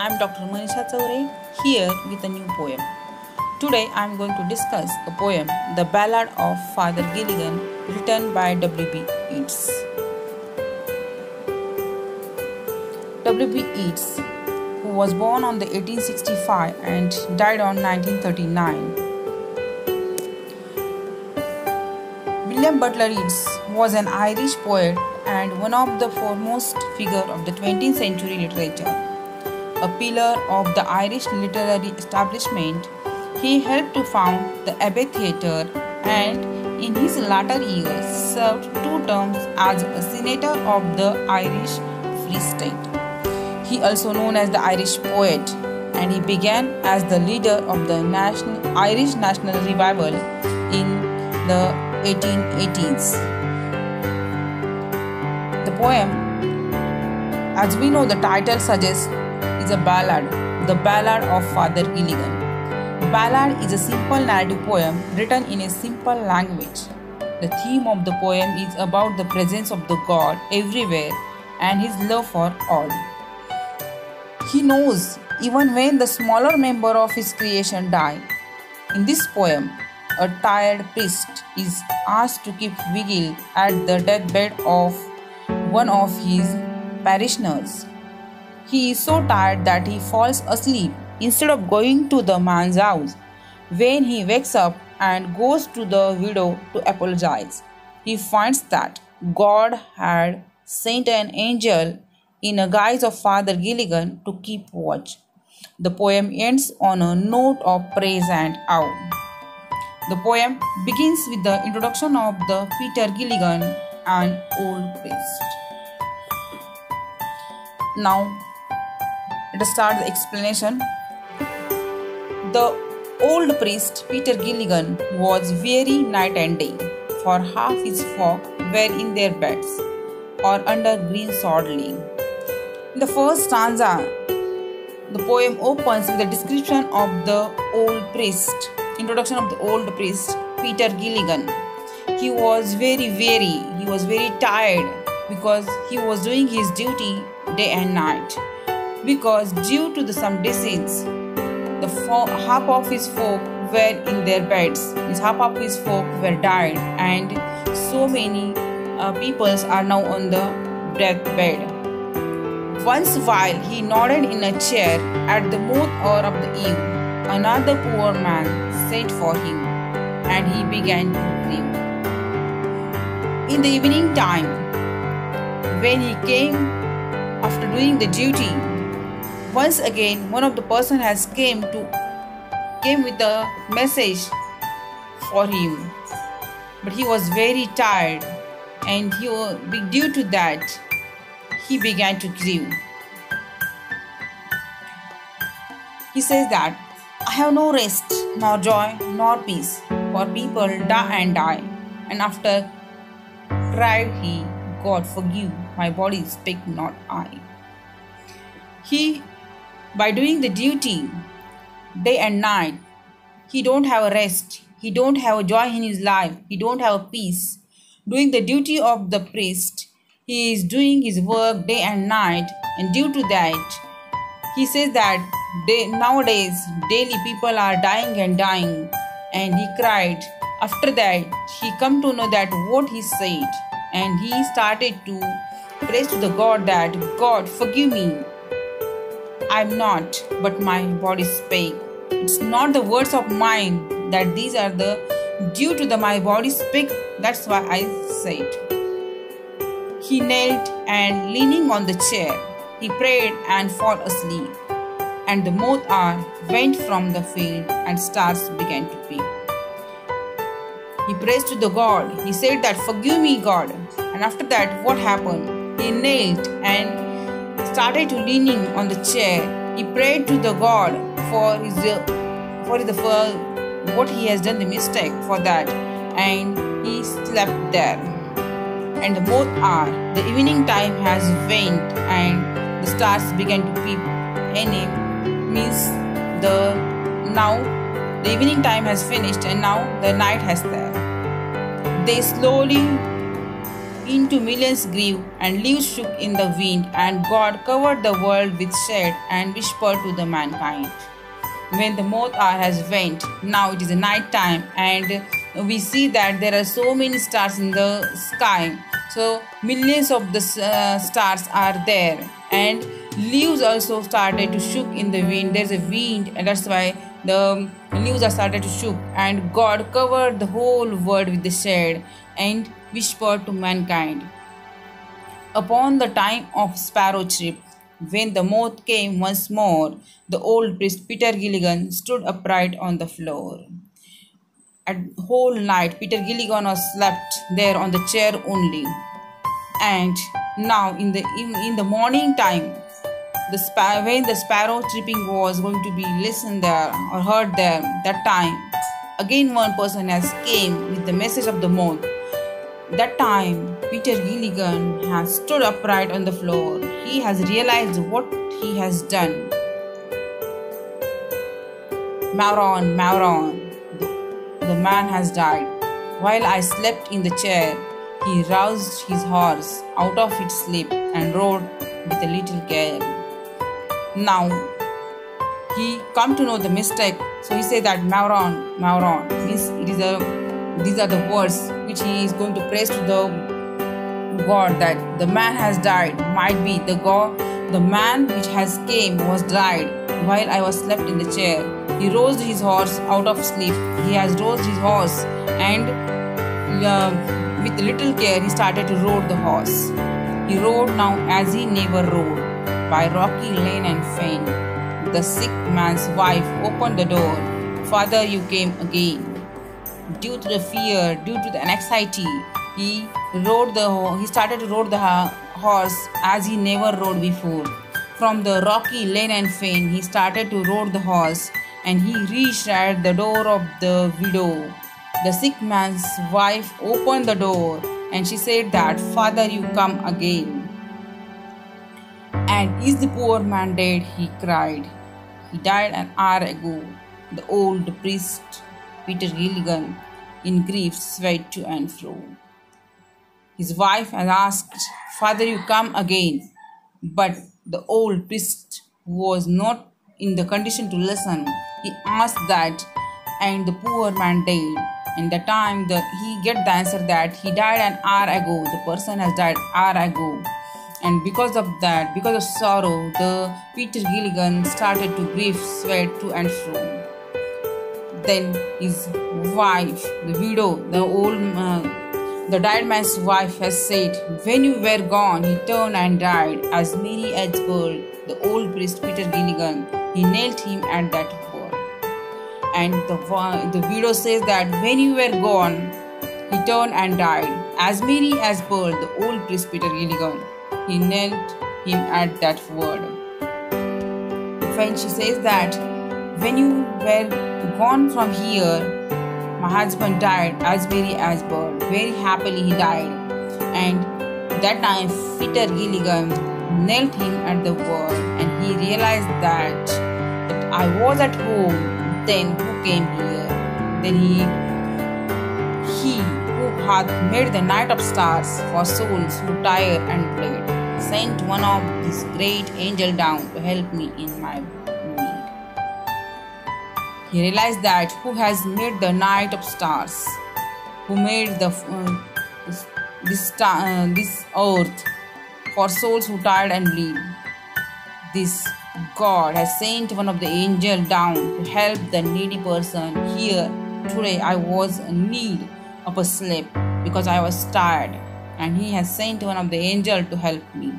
I'm Dr.Manisha here with a new poem. Today I'm going to discuss a poem, The Ballad of Father Gilligan, written by W.B.Yeats. W.B.Yeats, who was born on the 1865 and died on 1939. William Butler Yeats was an Irish poet and one of the foremost figures of the 20th century literature. A pillar of the Irish literary establishment, he helped to found the Abbey Theatre and in his latter years served 2 terms as a senator of the Irish Free State. He also known as the Irish poet, and he began as the leader of the Irish National Revival in the 1880s. The poem, as we know the title suggests, is a ballad, The Ballad of Father Gilligan. Ballad is a simple narrative poem written in a simple language. The theme of the poem is about the presence of the God everywhere and his love for all. He knows even when the smaller member of his creation die. In this poem, a tired priest is asked to keep vigil at the deathbed of one of his parishioners. He is so tired that he falls asleep instead of going to the man's house. When he wakes up and goes to the widow to apologize, he finds that God had sent an angel in a guise of Father Gilligan to keep watch. The poem ends on a note of praise and awe. The poem begins with the introduction of the Peter Gilligan, an old priest. Now, let us start the explanation. The old priest Peter Gilligan was weary night and day, for half his folk were in their beds or under green sod-ling. In the first stanza, the poem opens with a description of the old priest. Introduction of the old priest Peter Gilligan. He was very weary, he was very tired because he was doing his duty day and night. Because due to some disease, half of his folk were in their beds. Half of his folk were died, and so many people are now on the deathbed. Once while he nodded in a chair at the moot hour of the eve, another poor man sent for him, and he began to grieve. In the evening time, when he came after doing the duty, once again one of the person has came with a message for him, but he was very tired, and due to that he began to grieve. He says that I have no rest, nor joy, nor peace, for people die and die. And after cried he, God forgive, my body spake not I. He, by doing the duty day and night, he don't have a rest, he don't have a joy in his life, he don't have a peace. Doing the duty of the priest, he is doing his work day and night, and due to that, he says that nowadays daily people are dying and dying, and he cried. After that, he come to know that what he said, and he started to praise to the God that God forgive me. I'm not, but my body spake. It's not the words of mine, that these are the due to my body spake. That's why I said. He knelt and leaning on the chair, he prayed and fell asleep. And the moth hour went from the field and stars began to peep. He prays to the God. He said that forgive me God. And after that what happened? He knelt and started to leaning on the chair. He prayed to the God for what he has done the mistake for that, and he slept there. And the moth hour, the evening time has waned, and the stars began to peep. Means now the evening time has finished, and now the night has there. They slowly into millions grew, and leaves shook in the wind, and God covered the world with shade and whispered to the mankind. When the moth hour has went, now it is a night time, and we see that there are so many stars in the sky. So millions of the stars are there, and leaves also started to shook in the wind. There's a wind, and that's why the leaves are started to shook, and God covered the whole world with the shade and whispered to mankind. Upon the time of sparrow chirp, when the moth came once more, the old priest Peter Gilligan stood upright on the floor. At whole night, Peter Gilligan was slept there on the chair only. And now in the morning time, when the sparrow chirping was going to be listened there or heard there, that time again one person has came with the message of the moth. That time Peter Gilligan has stood upright on the floor. He has realized what he has done. Mauron, Mauron, the man has died. While I slept in the chair, he roused his horse out of its sleep and rode with a little care. Now he come to know the mistake, so he said that Mauron, Mauron means these are the words which he is going to praise to the God, that the man has died. Might be the man which has came was died while I was slept in the chair. He rose his horse out of sleep. He has rose his horse, and with little care he started to rode the horse. He rode now as he never rode, by rocky lane and fen. The sick man's wife opened the door. Father, you came again. Due to the fear, due to the anxiety, he started to ride the horse as he never rode before. From the rocky lane and fen, he started to ride the horse, and he reached at the door of the widow. The sick man's wife opened the door, and she said that, Father, you come again. And is the poor man dead? He cried. He died an hour ago. The old priest Peter Gilligan in grief swayed to and fro. His wife had asked, Father, you come again. But the old priest was not in the condition to listen. He asked that, and the poor man died. And the time he get the answer that he died an hour ago. The person has died an hour ago. And because of that, because of sorrow, the Peter Gilligan started to grief, sweat to and fro. Then his wife, the widow, the died man's wife has said, when you were gone, he turned and died, as merry as bird. The old priest Peter Gilligan, he knelt him at that word. And the widow says that when you were gone, he turned and died, as merry as bird. The old priest Peter Gilligan, he knelt him at that word. When she says that, when you were gone from here, my husband died as merry as bird. Very happily he died. And that time Peter Gilligan knelt him at the word, and he realized that I was at home, then who came here? Then he who hath made the night of stars for souls who tire and bleed, sent one of his great angel down to help me in my need. He realized that who has made the night of stars, who made this earth for souls who tired and bleed. This God has sent one of the angels down to help the needy person. Here today I was in need of a sleep because I was tired, and he has sent one of the angels to help me.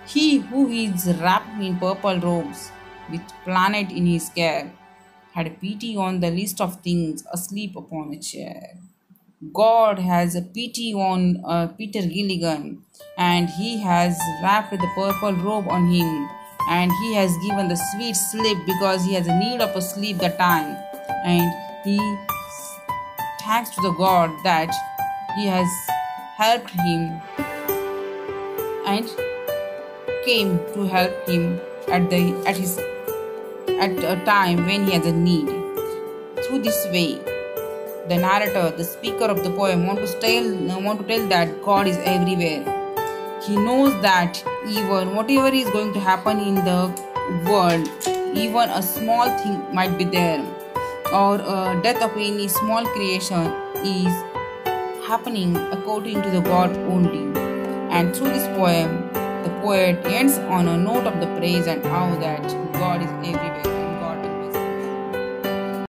He who is wrapped in purple robes with planet in his care had pity on the least of things asleep upon a chair. God has a pity on Peter Gilligan, and he has wrapped the purple robe on him, and he has given the sweet sleep because he has a need of a sleep that time. And he thanks to the God that he has helped him and came to help him at a time when he has a need. Through this way, The narrator, the speaker of the poem, want to tell that God is everywhere. He knows that even whatever is going to happen in the world, even a small thing might be there, or death of any small creation is happening according to the God only. And through this poem, the poet ends on a note of the praise and how that God is everywhere.